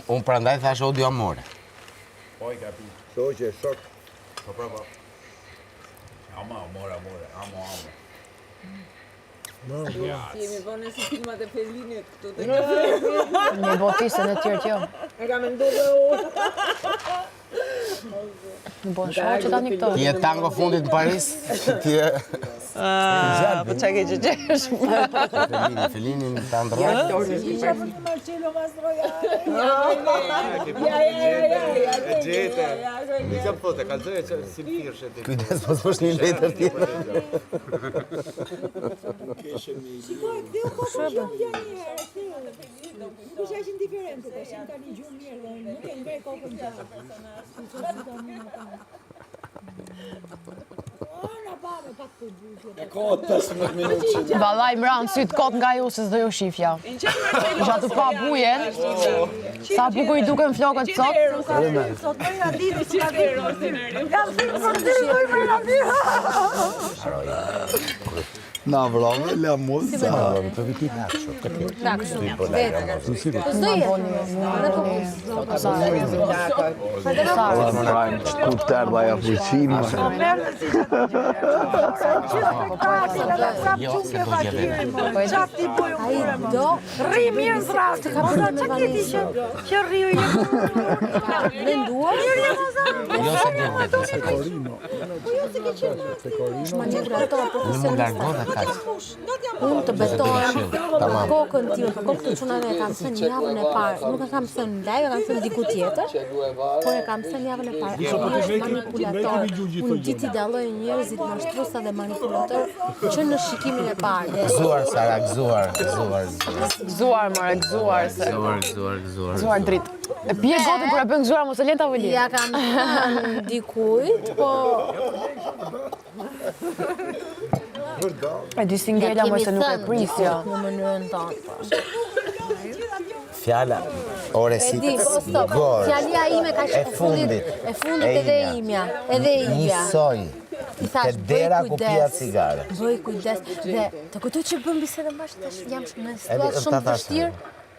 Unë prandaj thash odio amore. Poi capi. Shoqe, shok. Po prova. Amore, amo. Jemi vënë si filmat e Fellinit këtu të Një botistën e tjerë tjo. e ka menduar unë. Në bon shohë që tani këto. Ti je tango fundit në Paris? Ti je... Po çka ke gjesh? Fellini në të ndrojë. Marcello Mastroianni. Nisam foto, kalzoj si firshë ti. Kujdes, mos bësh një letër tjetër. Shikoj, ktheu kokën që unë janë një herë, ktheu. Nuk është aq indiferente, tash jam tani gjumë mirë dhe nuk e ngrej kokën gjatë. Na bave pak të gjyqje. E ka 15 minutë. Vallaj mran syt kot nga ju se s'do ju shifja. Isha të pa bujen. Sa bukur i duken flokët sot. Sot më ja diti që ka dhirë. Kam thirë për ty, më ja dhirë. Na vrave, la moza. Të vitit në akshë. Skuter baja fuqima. Ai do rri mirë zrastë, ka përdo që kiti që rriu një menduar? Jo se dhe vetë, se korino. Në më largo dhe kaq. Unë të betohem kokën time, për kokë të qunave e kam thënë javën e parë. Nuk e kam thënë live, e kam thënë diku tjetër, por e kam thënë javën e parë. Ai është manipulator. Unë di t'i dalloj njerëzit mashtruesa dhe manipulator që në shikimin e parë. Gëzuar, Sara, gëzuar. Gëzuar, more, gëzuar se. Gëzuar dritë. E pje gotën kur e bën gëzuar mos e lën ta vëli. Ja kam thënë dikujt, po E di si ngela më se nuk e prisja. në mënyrën tonë. Fjala, ore si gorë. Fjalia ime ka qenë e fundit edhe imja, Njësoj, te dera ku pia cigare. Bëj kujdes dhe të kujtoj që bëm bisedë bashkë tash jam në situatë shumë të vështirë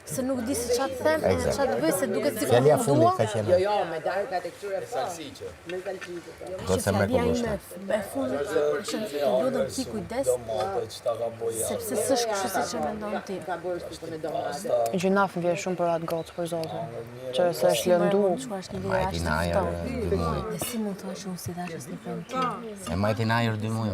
se nuk di se çfarë të them, çfarë të bëj se duket sikur Fjalia fundit ka qenë. Jo, me darkat e këtyre salsiqe. Me salsiqe. Do të me kollushta. e fundit është të lutem ti kujdes sepse s'është kështu siç e mendon ti. Ka bërë si për me domë. Gjynaf më vjen shumë për atë gocë për zotin. Që se është lëndu. Majti në ajer 2 muaj. Dhe si mund të thosh unë si dash në fund ti? E majti në ajer 2 muaj.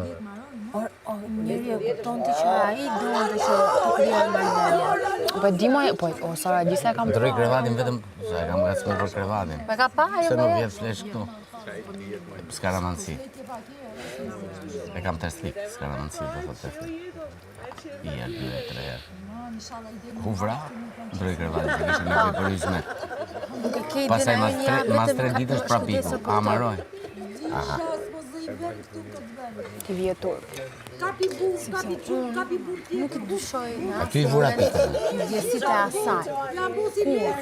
Njëri e kupton ti që ai duhet që të krijojë marrëdhënie. Po di më, po Sara di se e kam Ndroj krevatin vetëm, se e kam ngacmuar për krevatin. Po ka pa ajo Se nuk me vjet flesh këtu. S'ka ramansi. E kam testlik, s'ka ramansi, do të testlik. Ija, 2, 3 herë. Ku vra? Ndroj krevatin, se kishë me për hizmet. nuk e ke Pasaj idenë mas 3 ditësh prapiku, amaroj. Aha. ti vjetur. Kapi buk, kapi çun, kapi buk tjetër. Nuk e dyshoj në Ty i vura pikën. ndjesitë e asaj. La mbusi mirë,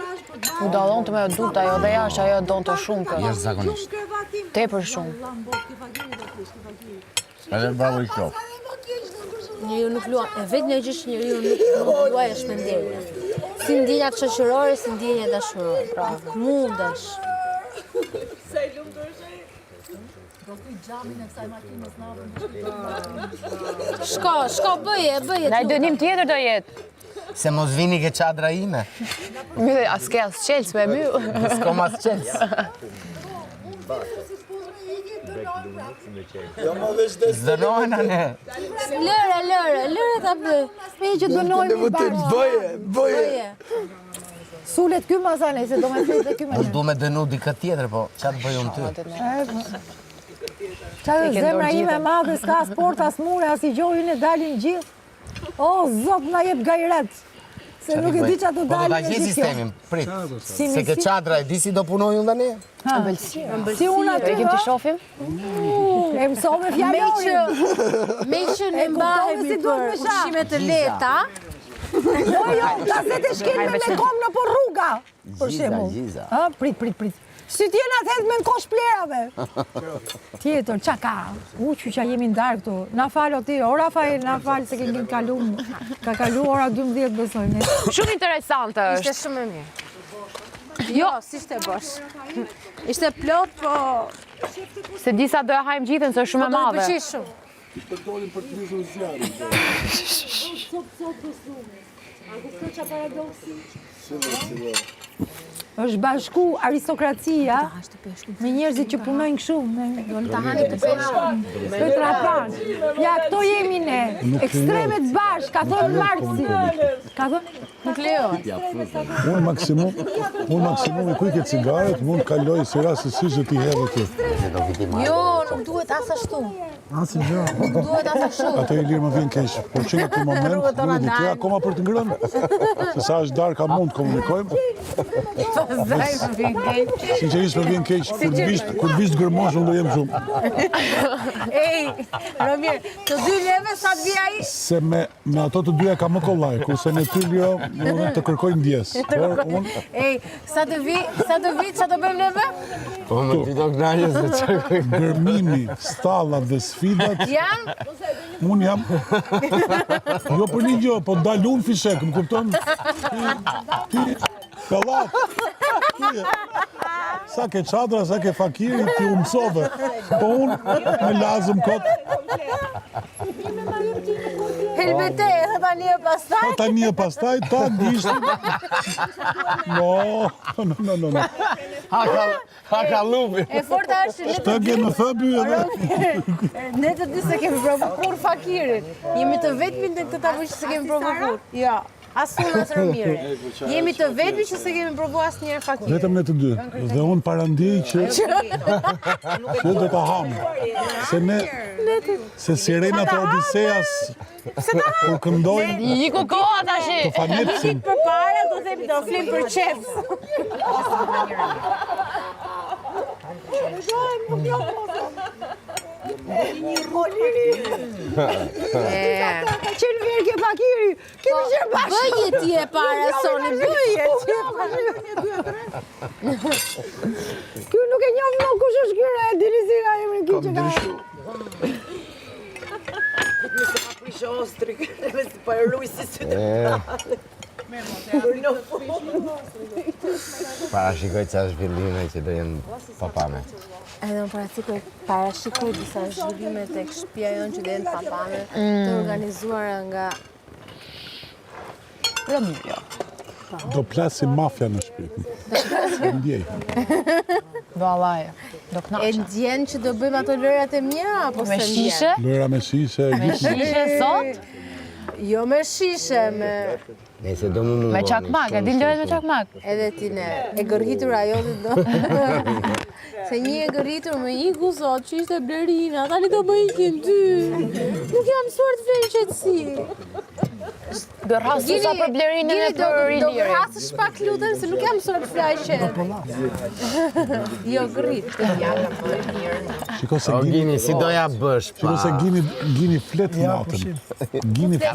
rash për U dallon të me dut ajo dhe jashtë ajo donte shumë kë. Jesh zakonisht. krevatim. Tepër shumë. Lambot ke fakiri do kush, ke fakiri. Edhe bravo i qof. Njeriu nuk luan, e vetë një gjë që njeriu nuk luaj është mendenja. Si ndjenjat shoqërore, si ndjenja dashurore. Bravo. Mundesh. Shko, bëje. Na i dënim tjetër do jetë. Se mos vini ke çadra ime. Myllë, as ke as qelës me myllë. S'ko mas qelës. Jo më veç dhe Zdënohen anë. Lëre ta bëj. Me që dënojmë i bashkë. bëje. Sulet ky masane, se do me fletë ky Unë du me dënu dika tjetër, po qatë bëj unë ty. Qa dhe zemra ime madhe, s'ka as port, as mure, as i gjojën e dalin gjithë. O, zot, na jep gajret. Se nuk e di qa të Po do dalin ta e gjej gjithë kjo. sistemin, prit. Se ke çadra e di si do punoj unë tani? Si unë aty, E kim të shofim? e mëso me fjallorin. Me që ne mbahemi si duhet për me shah. ushqime të lehta, Jo, gazet e shkelme me kom në por rruga. Për shembull. Gjiza. Prit. Si t'jena të hedhë me në kosh plerave. Tjetër, qa ka? Që jemi ndarë këtu. Na falë o ti, o Rafael, na falë se kemi kalu. Ka kalu ora 12 besojnë. Shumë interesante është. Ishte shumë e mirë. Jo, si ishte bosh. Ishte plot, po... Se disa do e hajmë gjithën, se është shumë e Do i madhe. përqish shumë. Përdorin për të njësën zjarë. është bashku aristokracia me njerëzit që punojnë kështu. Ta hani të peshku. Petra Pan. Ja, këto jemi ne. Ekstremet bashkë, ka thonë Marksi. Ka thonë... Nuk lejohet. Unë maksimum i kujke cigaret, mund kaloj si rastësisht që ti hedhë ti. Jo, nuk duhet as ashtu. Asi gjë. Nuk duhet as ashtu. Atë i lirë më vjen keq. Por që në këtë moment, duhet i tja akoma për të ngrënë. Se sa është darë ka mund të komunikojmë. Sinqerisht më vjen keq. Kur visht gërmosh, unë do jem shumë. Ej, Romir, të dy leve sa të vija i? Se me ato të dyja ka më kollaj, kurse me ty ljo, të kërkoj ndjes. Ej, sa të vi, sa të bëjmë leve? Po më ti do gnaqës se çfarë. Gërmimi, stallat dhe sfidat, Jam? unë jam... Jo për një gjë, po dal unë fishek, më kupton? Ti, kallat. Sa ke çadra, sa ke fakiri, ti u mësove. Po unë me lazëm kot. Helbete, tani e pastaj? Tani e pastaj, ta gishtin. No. Haka lupi. E forta është ne të Shtëgje në thëby edhe. ne të dy se kemi provu kur fakirin. Jemi të vetmi në këtë tavull që se kemi provu kur. Jo. As unë as Romiri. Jemi të vetmi që se kemi provu asnjëherë fakirin. Vetëm ne të dy. Dhe unë parandej që do ta ham. Se sirenat e Odiseas kur këndojnë I ku koha tash. të fanetsin. Për para do themi do flim për qef. Qenë verë ke fakiri, kemi qenë bashkë. Bëje ti e para soni, bëje ti e Kjo nuk e njoh më kush është ky, e dini si nga emri ky që ka. Prisho ostrik, me si pa rruj si sy të Parashikoj çfarë zhvillime që do jenë papame. Edhe më parashikoj disa zhvillime tek shtëpia jonë që do jenë papame, të organizuara nga Romir. Do plasim mafja në shtëpi. Ndjej. Vallaj. Do e knaqem. ndjen që do bëjmë ato lërat e mia apo se Me ndjen? shishe? Lëra me shishe, Me shishe sot? Jo me shishe, me Nëse do mundu. Me çakmak, e din lëret me çakmak. edhe ti ne e gërritur ajo do. Se një e gërritur me iku sot që ishte Blerina, tani do bëjkin ty. Nuk jam mësuar të flej qetësi. Gërrasu sa për Blerinën e do për Ilirin. gërrasësh pak lutem se nuk jam mësuar të flej qetë. Jo gërrit. Shiko se O Gini, si doja bësh pa? Shiko se Gini flet natën. Gini flet.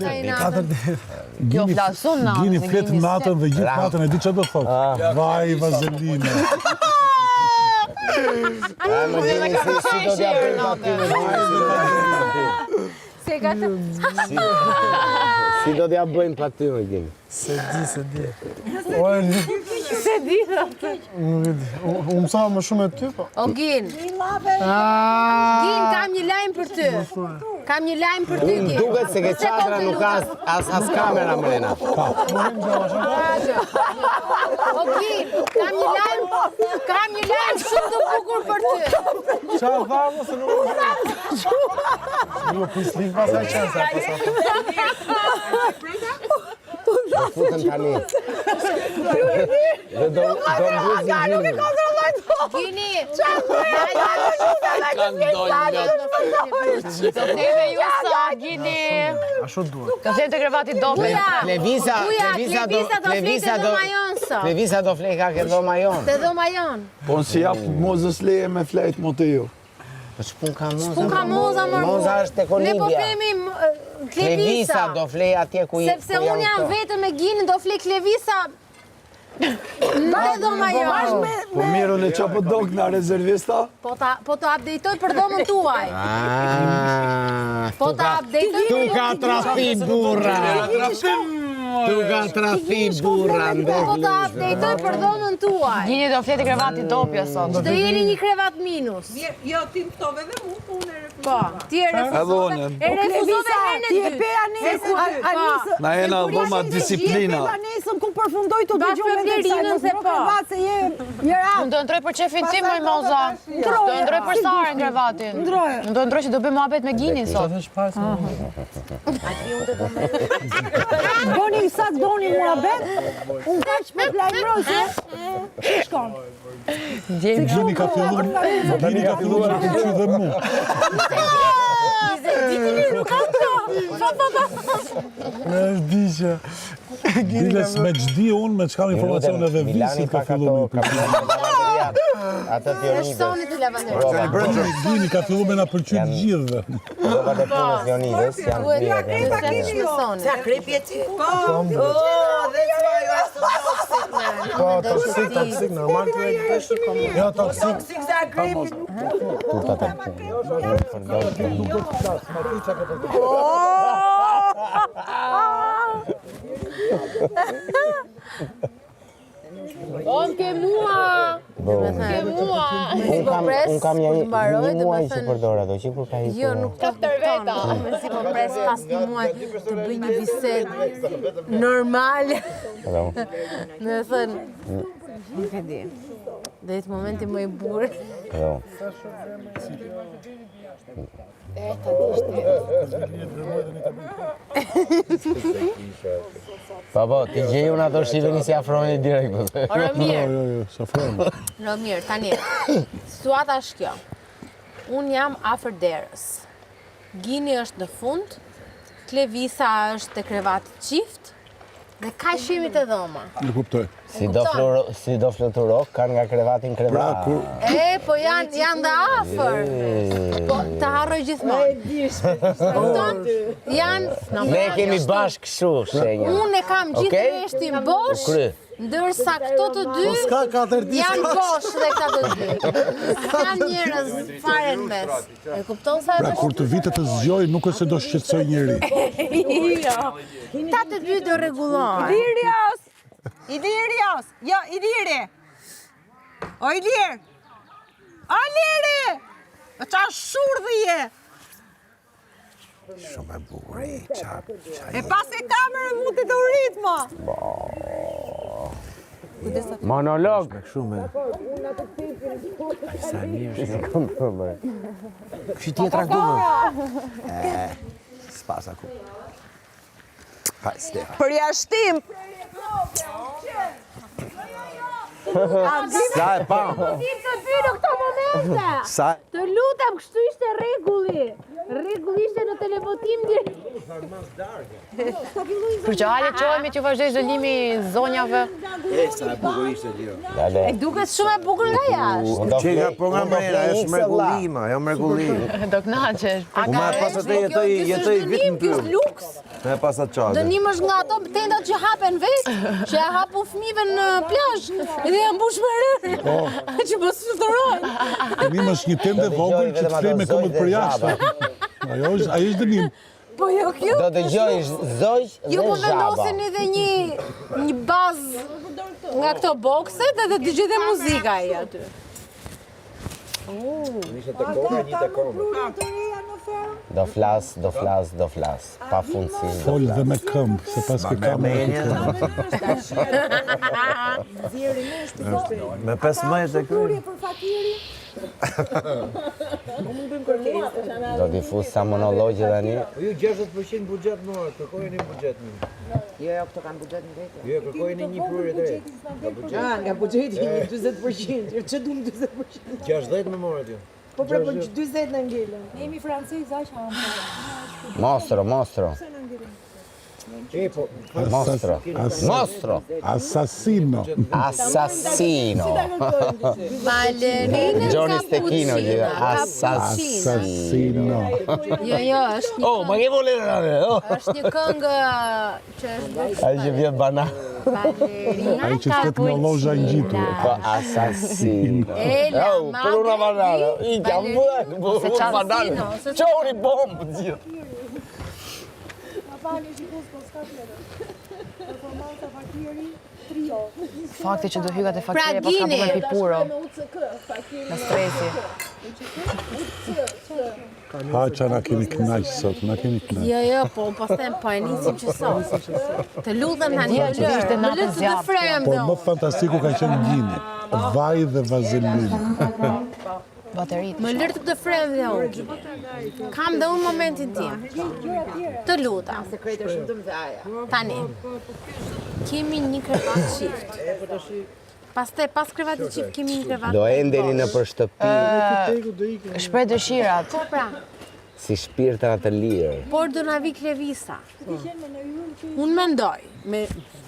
Jo, flasun natën, Gini se flet Gini natën dhe gjithë natën e di çfarë do thotë. Vaj vazelina. Më Gini, si do t'ja bëjmë aty me Se ka të... Si do t'ja bëjmë pa ty me Gini? Se di dhe. U mësova më shumë e ty, po. O Gin. Gin, kam një lajm për ty. Kam një lajm për ty, Gin. Duket se ke çadra nuk ka as kamera mrena. O Gin, kam një lajm shumë të bukur për ty. Çfarë vamo se nuk nuk pislik pas ai çansa pas. Do futën tani. Do mbuzin Gini. Gini. Do theve ju sa Gini. Ashtu duhet. Ka thënë të krevati dope. Klevisa do Klevisa do flej ka ke dhoma jon. Te dhoma jon. Po si jap mozës leje me flejt mo të ju. Po ç'pun ka moza? Pun ka moza, mërë. Moza është tek Ne po Olivia. themi Klevisa Klevisa. do flej atje ku Sepse unë jam vetëm me Ginin, do flej Klevisa Mbaj dhoma jo. Po miru në që po dok nga rezervista? Po të updateoj për dhomën tuaj. Po të updateoj Tu ka trafi burra. Tu ka trafi burra. Po të updateoj për dhomën tuaj. Gjini do fleti krevati dopja sot. Që të jeni një krevat minus. Jo, ti më ftove dhe mu, po unë e refuzova. Po, ti e refuzove herën e Ti e dytë. pe Anesën, Na jena dhoma disiplina. Anesën ku përfundoj të Bashkë dëgjoj me Flerinën se po. Se je ra. Unë do ndroj për qefin tim, moj moza. Do ndroj për Sarën krevatin. Unë do ndroj që do bëj muhabet me Ginin sot. Doni sa doni muhabet? Unë kaq me lajmëroj se shkon. Gjini ka filluar me pëlqy dhe mu. Diles me gjdi unë me qka informacion edhe visit ka fillu me pëlqy. Atë Shtoni të lavanderi. Gini ka fillu me na pëlqy të gjithëve. Provat e punës Leonides janë mirë. Sa krepi e ti? Po, dhe që ajo toxic, man. Po, toksik, normal të jo, toksik. Toxic sa krepi. On ke mua. Ke mua. Unë kam një muaj që përdor ato, që kur ka i Jo, nuk të veta. Si po pres pas një muaj të bëj një bisedë normale. Në thënë, nuk e di. Dhe jetë momenti më i burë. Po, ti gjej unë ato shive një si afroni direkt. Ora mirë. Jo, s'afrojmë. Ora mirë, tani. Situata është kjo. Unë jam afër derës. Gini është në fund, Klevisa është te krevati qift, dhe ka shimi të dhoma. Në kuptoj. Si do fluturo, kanë nga krevatin krevat. Po janë dhe afër. Po të harroj gjithmonë. Kupton? Janë Ne kemi bashkë kështu shenja. Unë e kam gjithë rreshtin bosh, ndërsa këto të dy janë bosh dhe këta të dy. Janë njerëz fare në mes. E kupton sa e Pra kur të vitet të zgjoj, nuk është se do shqetësoj njëri. ta të dy do rregullohen. Ilirios! Jo, Iliri! O, Ilir! O, Iliri! Qa shurdhë je! Shumë e bukur, E pas e kamerën mu të ritmo! Monolog. Shumë e... Sa mirë shumë. Kështë tjetra gumën. S'pasa ku. Haj, Stefa. Për jashtim! Sa e pa? Ti të dy në këto momente! Sa? Të lutem, kështu ishte rregulli. Rregulli ishte në televotim direkt. Kur që hale qohemi që vazhdoj zëllimi zonjave. Sa e bukur ishte Lio. E duket shumë e bukur nga jashtë. Që nga programera, është mregullima, jo mregullim. Do knaqesh. Ma pas atë jetoj vitë në pyrë. Luks. Me pas atë qate. Dënim është nga ato tendat që hapen vetë, që ja hapun fëmijëve në plazh, edhe janë mbush me rërë, që mos fluturojnë. Dënim është një tende vogël që të flej me këmbët për jashtë. Ajo është dënim. Po jo kjo. Do të gjojsh zoj dhe Jo po zhaba. vendosin edhe një bazë nga këto bokset edhe dëgjoj dhe muzika ai aty. Do flas. Pa fundësi. Fol dhe me këmbë, se pas ke kamerë të këmbë. Me 15 e kërë. Do t'i fus sa monologje dhe një. Ju 60% budget më, kërkojeni budget një. Jo, këto kanë budget në vetë. Jo, kërkojeni një prurë të drejtë. Nga bugjeti një 20%. Që du më 20%? 60 më morët ju. Po për 20 në ngellën. Ne jemi francezë, aq Mostro. Assassino. Balerinën Johnny Stechino, Assassino. Jo, është një Oh, ma che volete? është një këngë që është Ai që vjen bana. Ai që të me lozha në gjitur. Po asasin. Për una banana. I kam bërë banana. Qori bombë gjithë. Fakti që do hykat e faktirë, po s'ka bërë pipuro. Në stresi. Ha që na kemi knaq sot, na kemi knaq. Jo, po pastaj po e nisim që sot. Të lutem tani, më lutë të frem Por do. më fantastiku ka qenë gjini. Vaj dhe vazelin. Baterit. Më lërë të frem dhe unë. Kam dhe unë momentin tim. Të luta. Tani. Kemi një krevat qift. Pastaj pas krevatit qift kemi një krevat. Do endeni në për shtëpi Shprej dëshirat. Po pra, si shpirtra të lirë. por do na vi Klevisa. Unë mendoj, me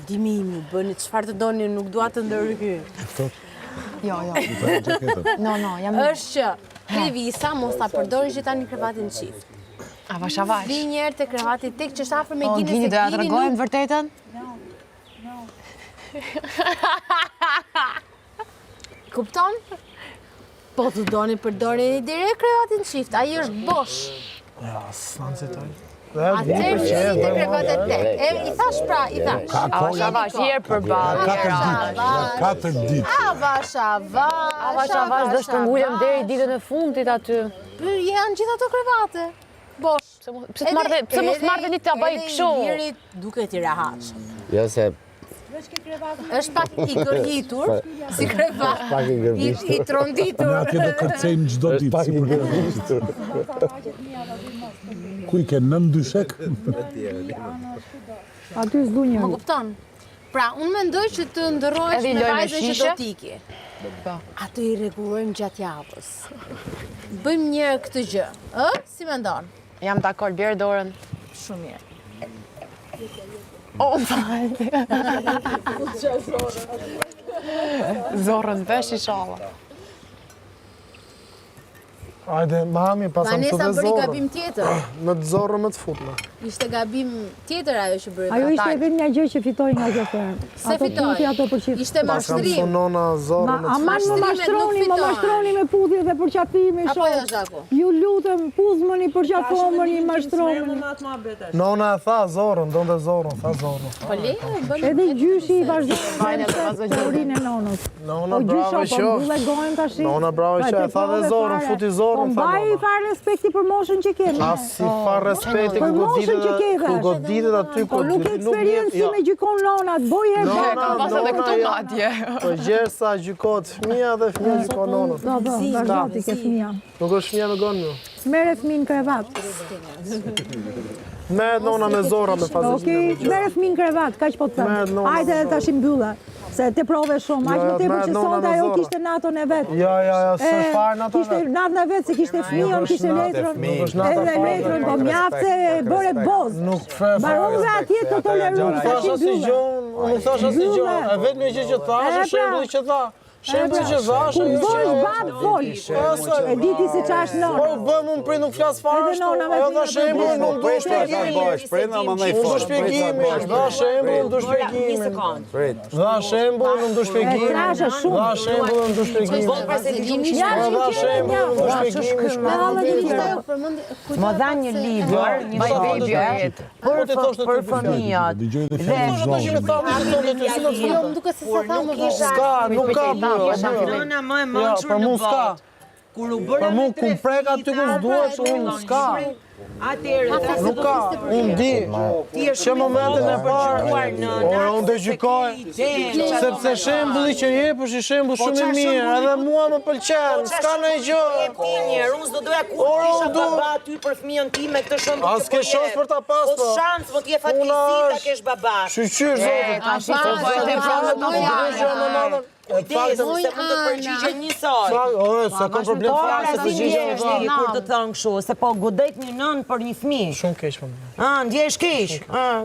dimi imi, bëni çfarë të doni, nuk dua të ndërhyj. Jo. No, jam... Është që Klevisa mos ta përdori që tani krevatin qift. Avash. Vi një herë te krevati tek që është afër me O, Gini Gini, se do ja Gini tregojmë nuk... vërtetën? Kupton? Po të doni përdori një direkt krevatin qift, ai është bosh. Ja, s'në citoj. Atëherë vini te krevati tek. I thash pra, i thash. Avash, herë për balë. 4 ditë. Avash, do shpëngulem deri ditën e fundit aty. Janë gjithë ato krevate. Bosh. Pse mos marrë një të bëj kështu? Lirit duket i rahatshëm. Jo se Është pak i gërhitur, si krevat. pak i gërvisht. I tronditur. Ne atje do kërcejmë çdo ditë Pak si i për gërvisht. ku i ke 9 dyshek? Aty s'du Më njëri. kupton? Pra, unë mendoj që të ndërrohesh Edhe i me loj me vajzën që shishe? do t'iki. Atë i rregullojmë gjatë javës. Bëjmë një këtë gjë. Si mendon? Jam dakord, bjerë dorën. Shumë mirë. O, falë. Zorën vesh i shala. Ajde, mami, pasam të Vanessa dhe bëri zorë. gabim tjetër. Më të zorë, më të futme. Ishte gabim tjetër ajo që bëri. Ajo ishte fatal. vetëm një gjë që fitoi nga kjo fermë. Se Ato fitoi. puthi, ato përqit. Ishte Kam mashtrim. sunona zorë, më të Aman më Mashtrimet nuk mashtroni, më fitojnë. mashtroni me puthje dhe përqafimi, Apo jo, shoh. Zhaku? Ju lutem, puzmëni, përqafomëni, mashtromëni. Nona e tha zorën, do dhe zorën, tha zorën. Po le, bën. Edhe gjyshi i Fajne të vazhdoj vazhdojnë teorinë e nonës. Nona O bravo gjysha, po qoft. mbulle gojën tash. Nona bravo që e tha dhe zorën, futi zorën, tha Mbaj nona. fare respekti për moshën që kemi. As si fa respekti Për moshën që keve. ku goditet aty Po ku nuk e eksperiencë si me gjykon nonat, boj e Nona, bërë. Kam pas edhe nona, këtu ja. madje. Po gjersa gjykot fëmija dhe fëmija gjykon nonën. Do, vazhdo ti ke fëmija. Nuk është fëmija me gonë më. Mere fëmin krevat. Merret nona me zora me fazë. Okej, mere fëmin krevat, kaq po të Merret them. nona Hajde me tash i mbylla. Se te prove shumë, aq më Jo, tepër merret që nona sot me ajo zora. kishte natën e vet. Ja, s'e fare natë Kishte vetë. natën e vet se kishte fëmijën, kishte letrën. Nuk është natë Edhe fare. letrën, po mjaft se bëre boz. Nuk fare. Baronve atje të toleru, Nuk tash i thash asnjë mbylla. gjë, nuk thash asnjë gjë. E vetëm gjë që thash, E, pra. shembulli që tha. Shembulli që thash, Kur ajo bësh që bab fol. E di ti se ç'ash Po nona. bëm unë prej nuk flas fare Edhe ashtu. nona me Ajo fina dha shembull, për nuk do bërë. shpjegimi. Unë Unë do shpjegimi, dha shembull, unë do shpjegimin. Dha shembull, unë do shpjegimin. trashe shumë. Dha shembull, unë do shpjegimin. Janë Dha që shembull, unë do shpjegimin. Me hallë të tjera. Më dha një libër, një Sa thotë baby ti? Po ti thosh të për ty fëmijët. Dëgjoj dhe Po fjalën që të që me zonë. thamë që tonë të si në Jo, më duket se sa thamë më vazhdo. Ska, nuk ka bërë. Nëna më e Ja, mençur për në mu s'ka. botë. Kur u bëra Për mu me ku tre prek aty ku s'duhet, unë s'ka. Atëherë, Nuk ka, unë di. Që momentin e parë, ora unë do gjykoj, sepse shembulli që jep është i shembull shumë i mirë, edhe mua më pëlqen, s'ka ndonjë gjë. Njerë, unë s'do doja kur Ora, kisha unë do- baba aty për fëmijën tim me këtë shembull. As ke shans për ta pas, po. O shans, mo t'je fatkeqësi ta kesh baba. Shqyr zotit. Tash i po e te pranë të mundja. Kujdes, se mund të përgjigjen njësoj. Ore, se ka problem fare se përgjigjen e Ndjehesh dha. kur të thon kështu, se po godejt një nën për një fëmijë. Shumë keq po. Ndjehesh keq.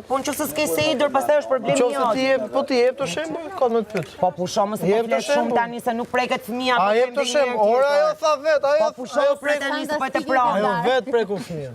Po nëse s'ke se idër, pastaj është problemi Qoftë jot. ti jep, po ti jep të shembull, ka më të pyet. Po pusho më se po Jep të flet shumë shembull. tani se nuk preket fëmia. A jep të shembull. Ora ajo tha vet, Po ajo pusho për tani se po të ajo pron. vet preku fëmijën.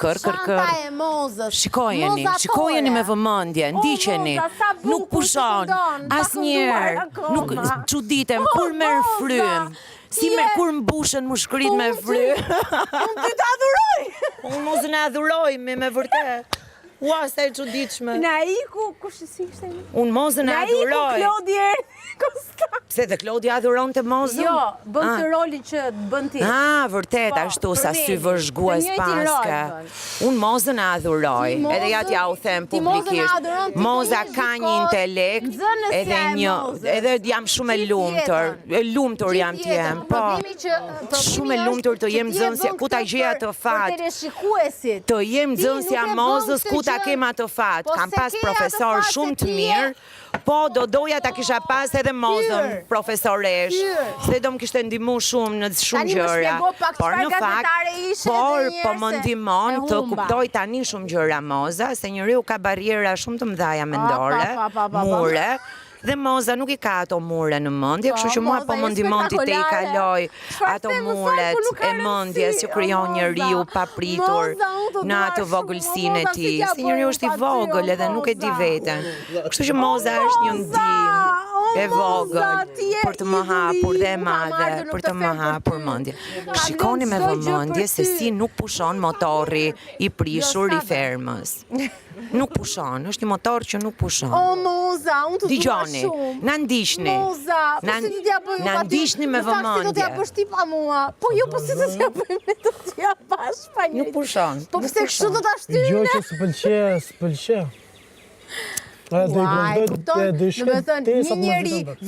kër. Shikojeni me vëmendje, ndiqeni. Nuk pushon asnjëherë. Nuk çuditem kur merr frym. Si me kur mbushen më shkrit me fry. Unë ty të adhuroj. Unë mos në adhuroj me vërtet. Ua, sa e çuditshme. Na iku, kush ishte? Unë mos në adhuroj. Na iku Klodi Pse dhe Klodi adhuron të mozën? Jo, bën të rolin që bën ti. Vërtet, ashtu sa sy vëzhgues paske. Unë mozën e adhuroj, edhe ja t'ja u them publikisht. Moza ka një intelekt, edhe jam shumë e lumtur jam t'jem, po. Shumë e lumtur të jem nxënësja, ku ta gjeja të fat. Të jem nxënësja mozës, ku ta kem atë fat. Kam pas profesor shumë të mirë, po doja ta kisha pas edhe mozën profesoresh, se do më kishte ndihmu shumë në shumë gjëra. Por në fakt, po më ndihmon të kuptoj tani shumë gjëra moza, se njeriu ka barriera shumë të mëdha mendore, mure. Dhe moza nuk I ka ato mure në mendje, kështu që mua po më ndihmon ti te I kaloj ato muret e mendjes që krijon njeriu pa pritur në atë vogëlsinë e tij. Si njeriu është I vogël edhe nuk e di veten. Kështu që moza është një ndihmë e vogël për të më hapur dhe e madhe për të më hapur mendje. Shikoni me vëmendje se si nuk pushon motorri I prishur I fermës. Nuk pushon, është një motor që nuk pushon. O, moza, unë të thua shumë. Na ndiqni. Moza, po si ti t'ja bëjmë na ndiqni me vëmendje. Po si do t'ja bësh ti pa mua. Po jo, po si do t'ja bëjmë do t'ja bash pa njëri. Nuk pushon. Po pse kështu do t'a shtyne? Gjë që s'pëlqe.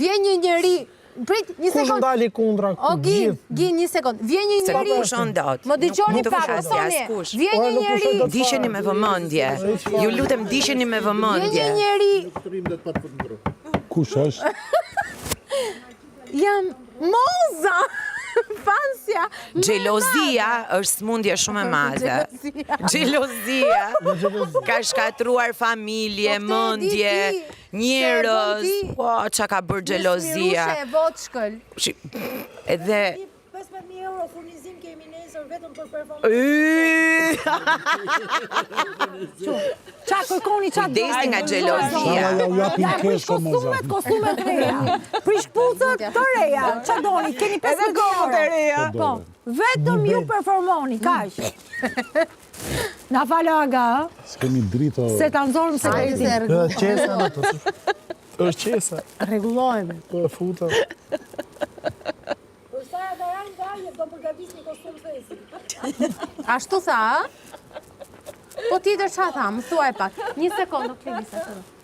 Vjen një njeri, prit, një sekond. Kush ndali kundra O, Gin, një sekond. Vjen një njeri. Se nuk pushon dot. Më dëgjoni pak, soni. Vjen një njeri. Ndiqeni me vëmendje. Ju lutem ndiqeni me vëmendje. Vjen një njeri. Kush është? Jam moza. Fansja. Xhelozia është smundje shumë e madhe. Xhelozia ka shkatruar familje, mendje, njerëz. Po, çka ka bërë xhelozia? Rushe e voçkël. Edhe 15.000 euro furnizim kemi nesër vetëm për performancë. Qa kërkoni qa Desni nga xhelozia. Kostume të reja. Prish kpucët të reja. Qa doni? Keni 15.000 euro të reja. Po. Vetëm ju performoni, kaq. Na falë aga. S'kemi drito. Se ta nxorëm sekretin. Qesa në të. është qesa. Rregullojmë. Po e futa. Do përgatis një kostum thesi. Ashtu tha, po tjetër qa tha, më thuaj pak. Një sekundë, nuk klevisa.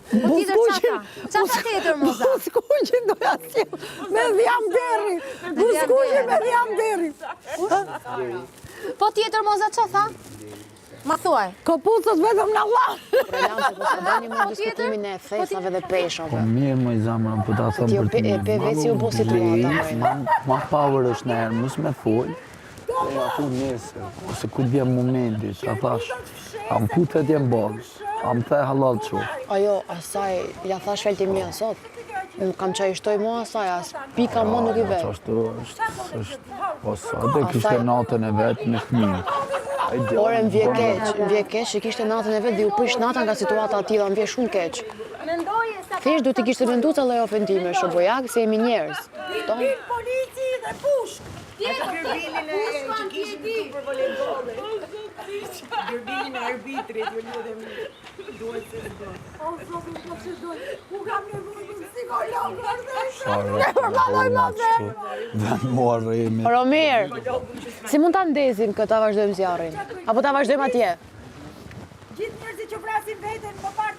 Po tjetër qa tha? Qa tha tjetër, moza? Buskuqin do ja sjell me dhjam deri. Buskuqin me dhjam deri. Po tjetër, moza, qa tha? Ma thuaj. Kopucët vetëm në Allah. Bëni më diskutimin e thesave dhe peshave. Po mirë më I zamra, po ta thëmë për të mirë. Pe veci u bo situata. Ma power është në herë, mos me thuj. E atu nesër, ose ku t'jem momenti, që a thash, am ku të t'jem bogë, am të e halal që. Ajo, asaj, ja thash felti mija sot. Unë kam qa I shtoj mua asaj, as pika mua nuk I vetë. Qashtu është, po sot e kishte natën e vetë me fëmijë. Ore më vje keq që kishte natën e vetë dhe u prish natën nga situata atila, më vje shumë keq. Thjesht du t'i kishte mendu të lloj ofendime, shobojak, se jemi njerëz. Polici dhe pushk. Gërbilin e që kishim këtu për volejbolin. Gërbilin e arbitrit, ju lutem. Duhet se do. O, zotë, po që doj. Ku kam nevojë në psikolog, Romer, si mund ta ndezim këtë ta vazhdojmë zjarrin? Apo ta vazhdojmë atje? Gjithë njerëzit që vrasin veten më parë